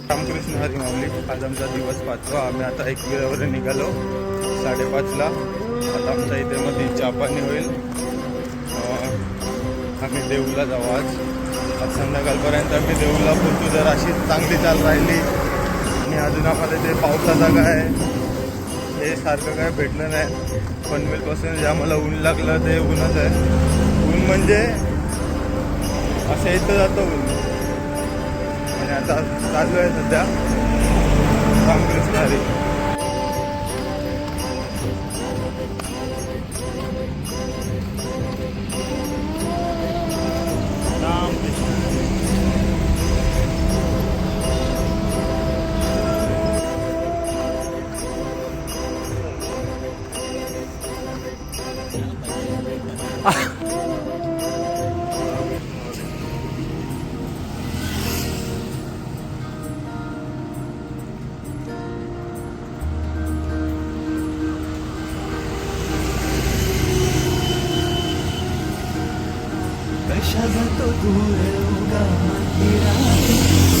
रामकृष्ण हरी माऊली. आज आमचा दिवस 5वा. आम्ही आता 1 वेळावर निघालो 5:30ला. आता आमच्या इथे मध्ये चहा पाणी होईल. आम्ही देऊला जाऊ आज संध्याकाळपर्यंत. आम्ही देऊला पोहोचू जर अशी चांगली चाल राहिली. आणि अजून आम्हाला ते पावसाचा काय हे सारखं काय भेटलं नाही. पनवेलपासून जे आम्हाला ऊन लागलं ते ऊनच आहे. ऊन म्हणजे असं इथं जातं ऊन. आणि आता चालू आहे सध्या रामकृष्ण हरी. कशा जातो दूर उगा मंदिरात,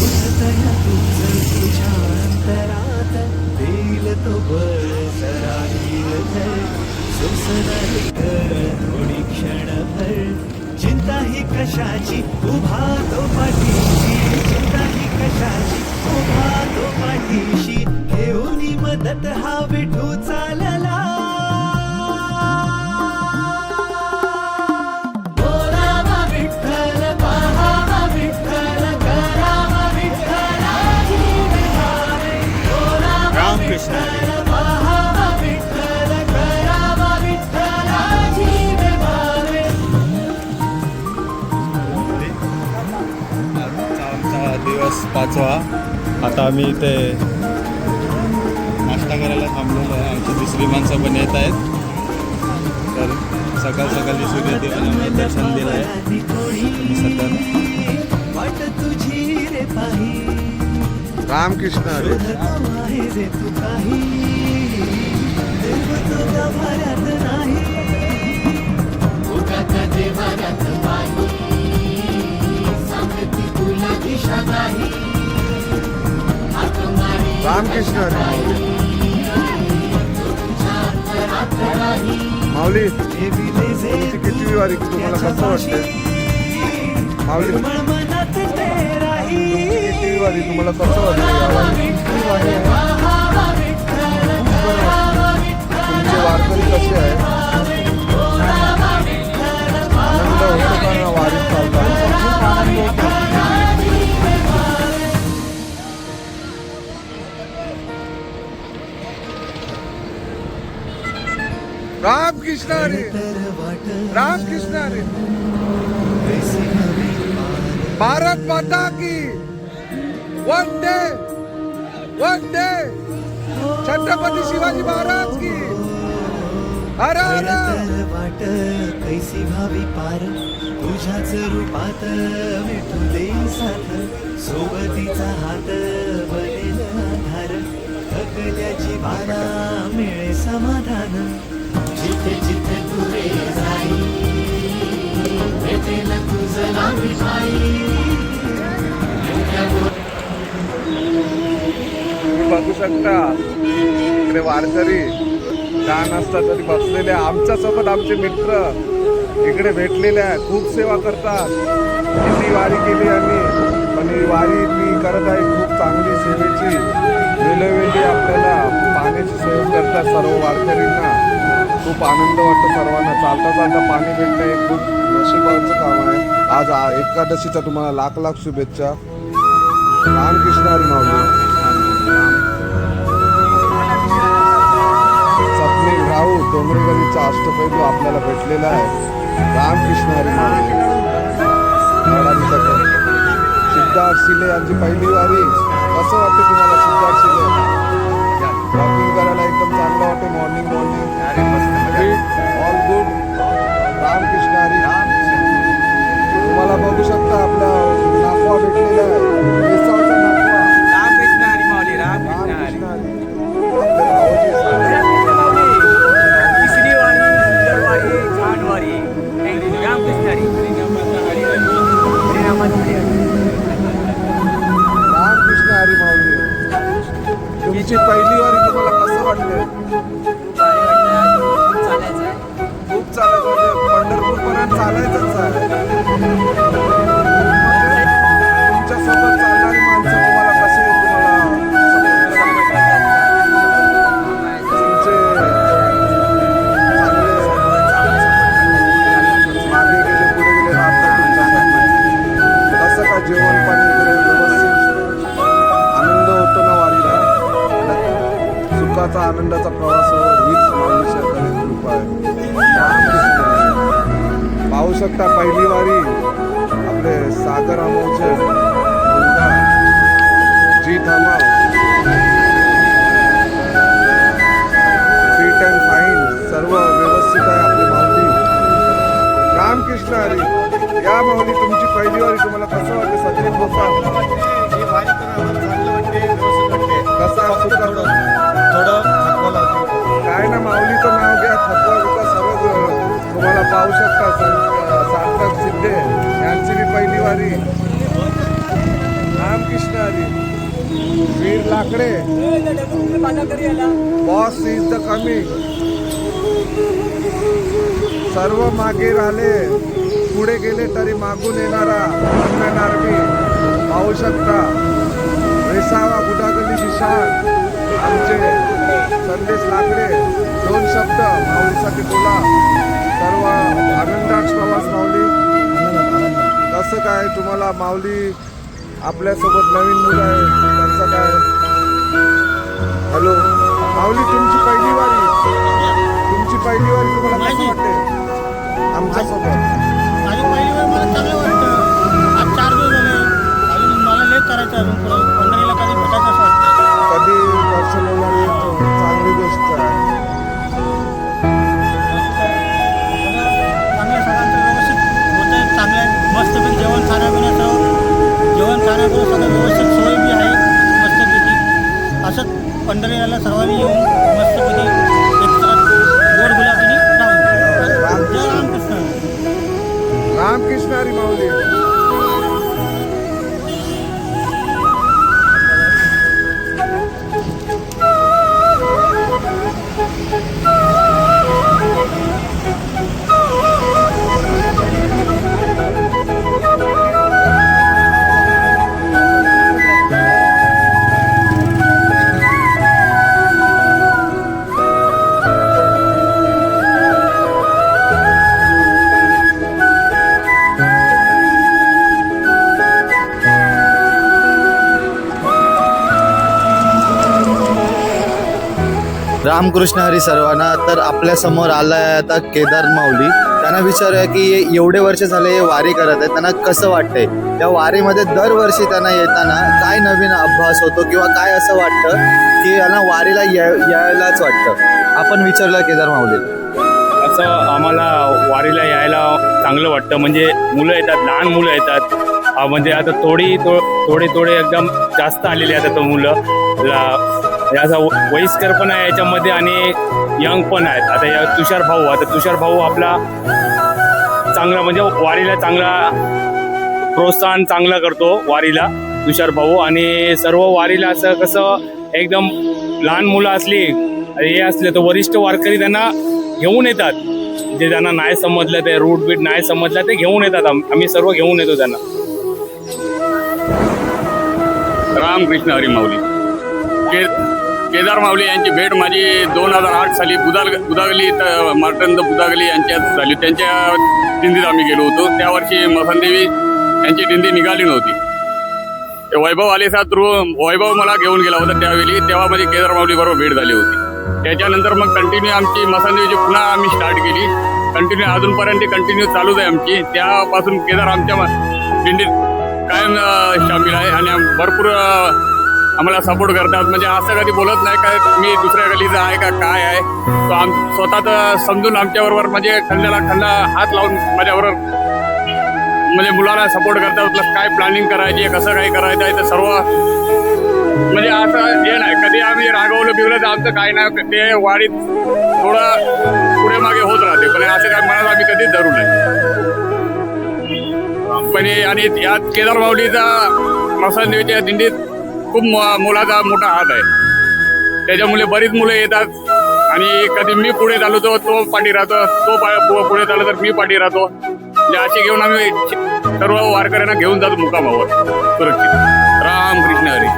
उठतया तुझं तुझ्या अंतरात, देईल तो बळ जरा धीर सोसणारी कर थोडी क्षणभर. चिंता ही कशाची उभा तो पाठीशी, चिंता ही कशाची उभा तो पाठीशी, घेऊन मदत हा विठू चालला. दिवस 5वा. आता आम्ही इथे नाश्ता करायला थांबलेलो आहे. आमची दुसरी माणसं पण येत आहेत. तर सकाळ सकाळी सूर्यदेवाला दर्शन दिलं आहे. सध्या रामकृष्ण हरी. रामकृष्ण हरी. माऊली तुमची किती वारी, तुम्हाला कसं वाटते माऊली? किती वारी तुम्हाला कसं वाटतं? तुमचे वारकरी कसे आहे? आनंद होतो का वारीत चालताना? रामकृष्ण हरी. रामकृष्ण हरी. भारत माता की वंदे वंदे. छत्रपती शिवाजी महाराज की हर हर. वाट कैसी भावी पार, तुझ्याच रूपात विठू दे साथ, सोबतीचा हात बनेल आधार, थकल्याची बाला मिळे समाधान. जिथे जिथे तुरे जाई भेटेल तुझं नाव विठाई. बघू शकता इकडे वारकरी लहान असतात तरी बसलेले. आमच्या सोबत आमचे मित्र इकडे भेटलेले आहे. खूप सेवा करतात. किती वारी केली आम्ही, पण ही वारी मी करत आहे खूप चांगली सेवेची. वेळोवेळी आपल्याला पाण्याची सोय करतात सर्व वारकरींना. खूप आनंद वाटतो सर्वांना. चालता चालता पाणी भेटणं हे खूप नशिबाचं काम आहे. आज एकादशीचा तुम्हाला लाख लाख शुभेच्छा. रामकृष्ण हरी माऊली. स्वप्नील राऊत डोंगरेगलीचा अष्टपैलू आपल्याला भेटलेला आहे. रामकृष्ण हरी माऊली. सिद्धार्थ शिले यांची पहिली वारी. कसं वाटतं तुम्हाला सिद्धार्थ शिले? वॉकिंग करायला एकदम चांगलं वाटते. Morning all good. राम जीवनात चालायचंच आहे. तुमच्यासोबत चालणारी माणसं तुम्हाला कसे तुमचे मागे गेले पुढे गेले राहतात तुमच्यासाठी. कसं का जेवण पाणी इकडे व्यवस्थित आनंद होतो ना वारीला. सुखाचा आनंदाचा प्रवास हीच माऊलीच्या कृपा आहे. पाहू शकता पहिली वारी आपले सागर आमोचे मुलगा जी धमाव फिट अँड फाईन सर्व व्यवस्थित आहे आपली माऊली. रामकृष्ण हरी. या माऊली तुमची पहिली वारी तुम्हाला कसं वाटते? सचिन बोसा कसा सुखाचा काय ना माऊलीचं नाव घ्या. थकवा बिकवा सर्व तुम्हाला पाहू शकता. सार्थक सिद्धे यांची बी पहिली वारी. रामकृष्ण हरी. वीर लाकडे बॉस इज द कमिंग. सर्व मागे राहिले पुढे गेले तरी मागून येणारा इंडियन आर्मी पाहू शकता. वेसावा गुडागली दिशान आमचे संदेश लाकडे. दोन शब्द माऊलीसाठी बोला. सर्व आनंदात प्रवास माऊली. कसं काय तुम्हाला माऊली आपल्यासोबत नवीन मुलं आहे त्यांचं काय? हॅलो माऊली तुमची पहिली वारी. तुमची पहिली वारी तुम्हाला कसं वाटते आमच्यासोबत? माझी पहिली वेळ मला चांगलं वाटतं. आज 4 दिवस झाले. अजून मला लेट करायचं. अजून पंढरीला कधी भेटायचं असं वाटतं. कधी दर्शन होणार येतो. चांगली गोष्ट आहे. चांगलं सगळ्यांचं व्यवस्थित होतं आहे. चांगलं आहे. मस्तपैकी जेवण खाण्यापिण्याचं सगळं व्यवस्थित सोय बी आहे मस्तपैकी. असंच पंढरीला सर्वांनी येऊन मस्तपैकी एक गोड गुलाबीने राहून. जय रामकृष्ण. रामकृष्ण हरी माऊली. रामकृष्ण हरी सर्वांना. तर आपल्या समोर आला आहे आता केदार माऊली. त्यांना विचारूया की एवढे वर्ष झाले वारी करत आहे, त्यांना कसं वाटतंय? त्या वारीमध्ये दरवर्षी त्यांना येताना काय नवीन अभ्यास होतो किंवा काय असं वाटतं की यांना वारीला यायलाच वाटतं? आपण विचारलं केदार माऊली. असं आम्हाला वारीला यायला चांगलं वाटतं. म्हणजे मुलं येतात, लहान मुलं येतात. म्हणजे आता थोडे एकदम जास्त आलेले आहेत आता मुलं. याचा वयस्कर पण आहे याच्यामध्ये आणि यंग पण आहेत. आता या तुषार भाऊ आपला चांगला म्हणजे वारीला चांगला प्रोत्साहन चांगलं करतो वारीला तुषार भाऊ. आणि सर्व वारीला असं कसं एकदम लहान मुलं असली हे असले तर वरिष्ठ वारकरी त्यांना घेऊन येतात. जे त्यांना नाही समजलं, ते रूट बीट नाही समजलं ते घेऊन येतात. आम्ही सर्व घेऊन येतो त्यांना. रामकृष्ण हरी माऊली. केदार माऊली यांची भेट माझी 2008 साली बुदागली मार्तंड बुदागली यांच्यात झाली. त्यांच्या दिंडीत आम्ही गेलो होतो. त्या वर्षी मसनदेवी यांची दिंडी निघाली नव्हती. ते वैभव आलेसा थ्रू वैभव मला घेऊन गेला होता त्यावेळी. तेव्हा माझी केदार माऊली बरोबर भेट झाली होती. त्याच्यानंतर मग कंटिन्यू आमची मसनदेवीची पुन्हा आम्ही स्टार्ट केली. कंटिन्यू अजूनपर्यंत कंटिन्यू चालूच आहे आमची. त्यापासून केदार आमच्या दिंडीत कायम शामील आहे आणि भरपूर आम्हाला सपोर्ट करतात. म्हणजे असं कधी बोलत नाही का मी दुसऱ्या गलीचा आहे का काय आहे. तो स्वतः समजून आमच्याबरोबर म्हणजे खंडा हात लावून माझ्याबरोबर म्हणजे मुलाला सपोर्ट करतात. प्लस काय प्लॅनिंग करायची, कसं काय करायचं आहे, तर सर्व म्हणजे असं हे नाही कधी आम्ही रागवलं बिवलं तर आमचं काय नाही. ते वाढीत थोडं पुढे मागे होत राहते, पण असं काय मनात आम्ही कधीच धरू नये. पण आणि यात केदार माऊलीचा मसनदेवीच्या दिंडीत खूप मुलाचा मोठा हात आहे. त्याच्यामुळे बरीच मुलं येतात आणि कधी मी पुढे चालू तो पाठी राहतो, तो पुढे चालू तर मी पाठी राहतो. म्हणजे असे घेऊन आम्ही सर्व वारकऱ्यांना घेऊन जातो मुकामावर सुरक्षित. रामकृष्ण हरी.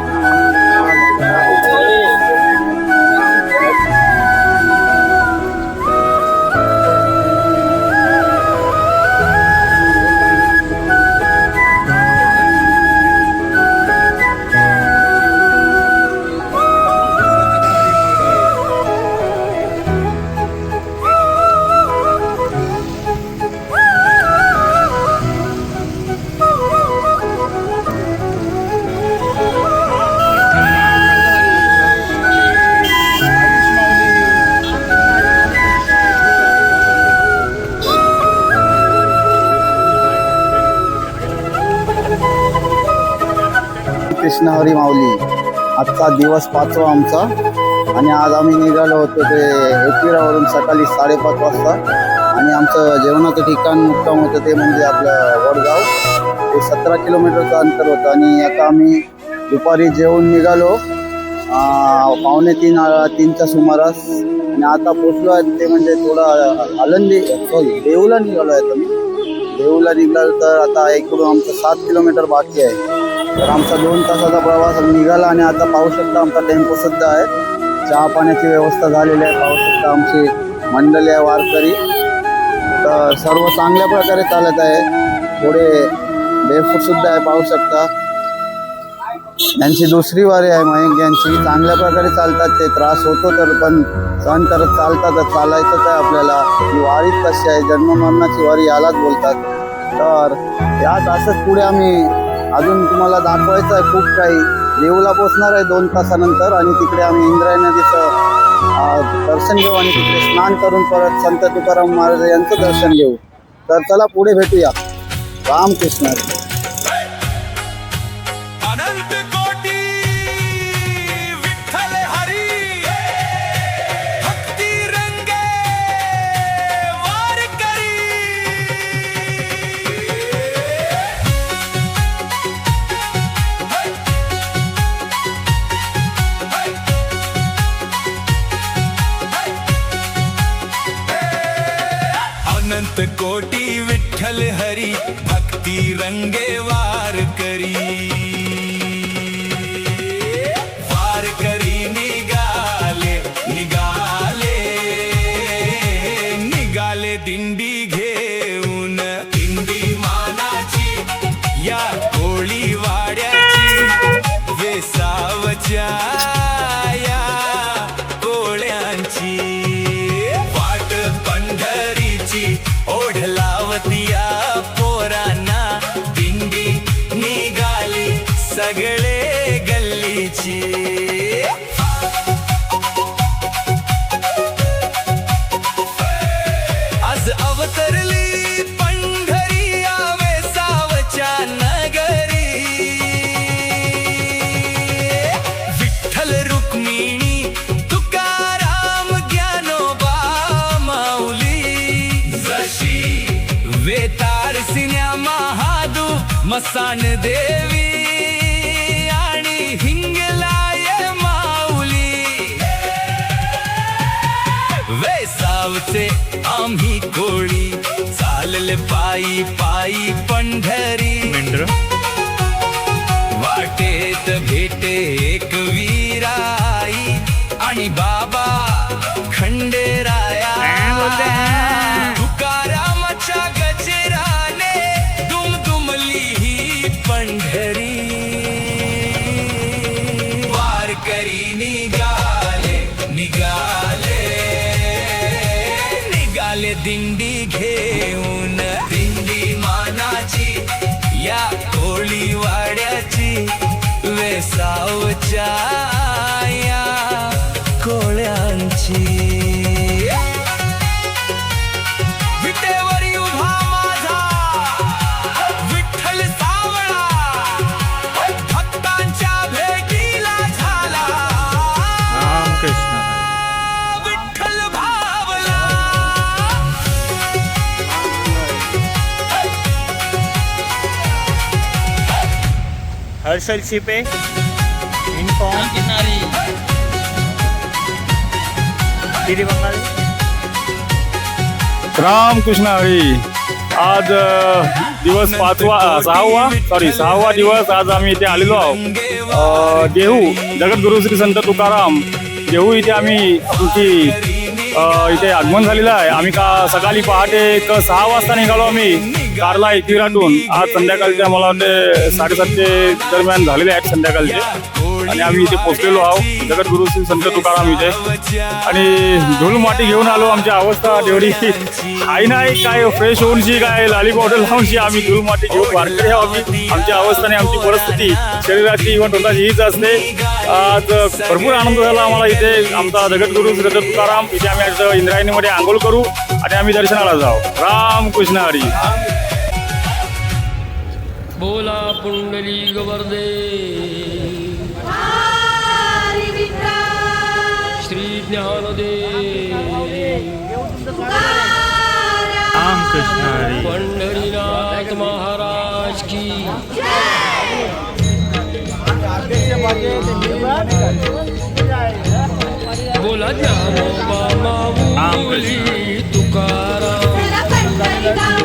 कृष्ण हरी माऊली. आजचा दिवस 5वा आमचा आणि आज आम्ही निघालो होतो ते एकविरावरून सकाळी 5:30 वाजता आणि आमचं जेवणाचं ठिकाण मुक्काम होतं ते म्हणजे आपलं वडगाव. ते 17 किलोमीटरचं अंतर होतं आणि आता आम्ही दुपारी जेवून निघालो 2:45-3च्या सुमारास आणि आता पोचलो आहे ते म्हणजे थोडा आळंदी देऊला निघालो आहे आम्ही. देऊला निघालो तर आता इकडून आमचं 7 किलोमीटर बाकी आहे. तर आमचा 2 तासाचा प्रवास निघाला आणि आता पाहू शकता आमचा टेम्पो सुद्धा आहे. चहा पाण्याची व्यवस्था झालेली आहे. पाहू शकता आमची मंडळी आहे वारकरी. तर सर्व चांगल्या प्रकारे चालत आहे. थोडे बेफूट सुद्धा आहे पाहू शकता. यांची दुसरी वारी आहे मयंक यांची. चांगल्या प्रकारे चालतात ते. त्रास होतो तर पण सहन करत चालतात. चालायचंच आहे आपल्याला. ही वारीच कशी आहे, जन्ममरणाची वारी यालाच बोलतात. तर यात असंच पुढे आम्ही अजून तुम्हाला दाखवायचं आहे खूप काही. देऊला पोचणार आहे 2 तासानंतर आणि तिकडे आम्ही इंद्रायणी नदीचं दर्शन घेऊ आणि तिकडे स्नान करून परत संत तुकाराम महाराज यांचं दर्शन घेऊ. तर चला पुढे भेटूया. रामकृष्ण हरी. अनंत कोटी विठ्ठल हरी भक्ती रंगे वारकरी. अनंत कोटी विठ्ठल हरी भक्ती रंगे वार करी. वार करी निघाले निघाले निघाले दिंडी घेऊन. दिंडी मानाची या कोळी वाड्याची वेसावच्या या कोळ्यांची. वाट पंढरीची ओढ लावतिया पोरांना. दिंडी निघाली सगळे गल्लीची. आज अवतरली पंढरी या वेसावच्या नगरी. विठ्ठल रुक्मिणी तुकाराम ज्ञानोबा माऊली. जशी वेतार सिन्या महादू मसान देवी आणि हिंगलाय माऊली. वेसावचे आम्ही कोळी चालले पायी पायी पंढरी. वाटेत भेटे एक वीराई आणि बाबा खंडेराया. तुकारामाच्या गजराने दुमदुमली ही पंढरी. वारकरी निघाले निघाले निघाले दिंडी घेऊन. दिंडी मानाची या कोळी वाड्याची वेसावच्या या कोळ्यांची. विटेवरी उभा माझा विठ्ठल सावळा भक्तांच्या भेटीला झाला. विठ्ठल भावला. हर्षल शिपे इन्फॉर्म तिरी बंगाली. रामकृष्ण हरी. आज दिवस 6वा दिवस आज आम्ही इथे आलेलो आहोत. देहू जगद्गुरु श्री संत तुकाराम देहू इथे आम्ही आमची इथे आगमन झालेलं आहे. आम्ही सकाळी पहाटे 6 वाजता निघालो आम्ही कारला एकविरातून. आज संध्याकाळचे मला वाटते 7:30 दरम्यान झालेले आहेत संध्याकाळचे आणि आम्ही इथे पोहोचलेलो आहोत जगद्गुरु श्री संत तुकाराम इथे. आणि धूळ माती घेऊन आलो. आमची अवस्था तेवढी काही नाही, काय फ्रेश होऊनशी काय लाली पावडर लावूनशी आम्ही धूळ माती घेऊन वारकरी आहोत आम्ही. आमच्या अवस्थाने आमची परिस्थिती शरीराची इव्हन तोंडाची हीच असते. आज भरपूर आनंद झाला आम्हाला इथे. आमचा जगद्गुरु श्री संत तुकाराम इथे आम्ही आज इंद्रायणीमध्ये आंघोळ करू आणि आम्ही दर्शनाला जाऊ. राम कृष्ण हरी. बोला पुंडली गवर्दे श्री ज्ञानदेव पंढरीनाथ महाराज की बोला ज्ञानोबा माऊली तुकाराम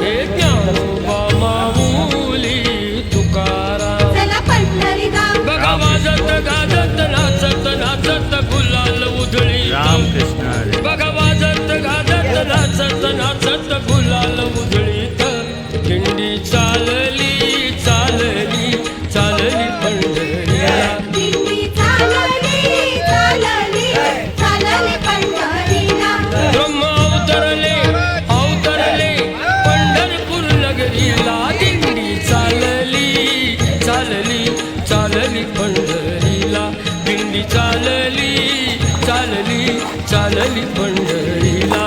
हे ज्ञानोबा माऊली तुकाराम. बघा वाजत गाजत नाचत नाचत गुलाल उधळी. बघा वाजत गाजत नाचत नाचत गुलाल उधळीत. दिंडी चालली चालली चालली पंढरीला. ब्रह्मा अवतरले अवतरले पंढरपूर नगरीला. दिंडी चालली चालली चालली पंढरीला. दिंडी चालली चालली चालली पंढरीला.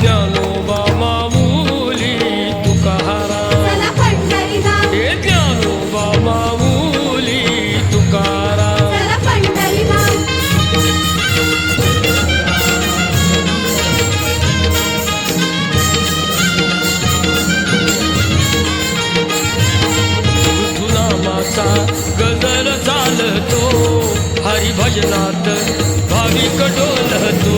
ज्ञानोबा माऊली तुकाराम हे ज्ञानोबा माऊली तुकाराम. विठुनामाचा गजर चालतो हरिभजनात भाविक डोलतो.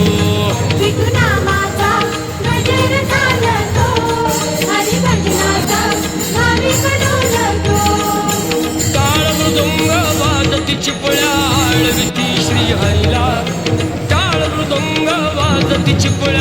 टाळ मृदुंग वाजती चिपळ्या आळविती श्री हरीला. टाळ मृदुंग वाजती चिपळ्या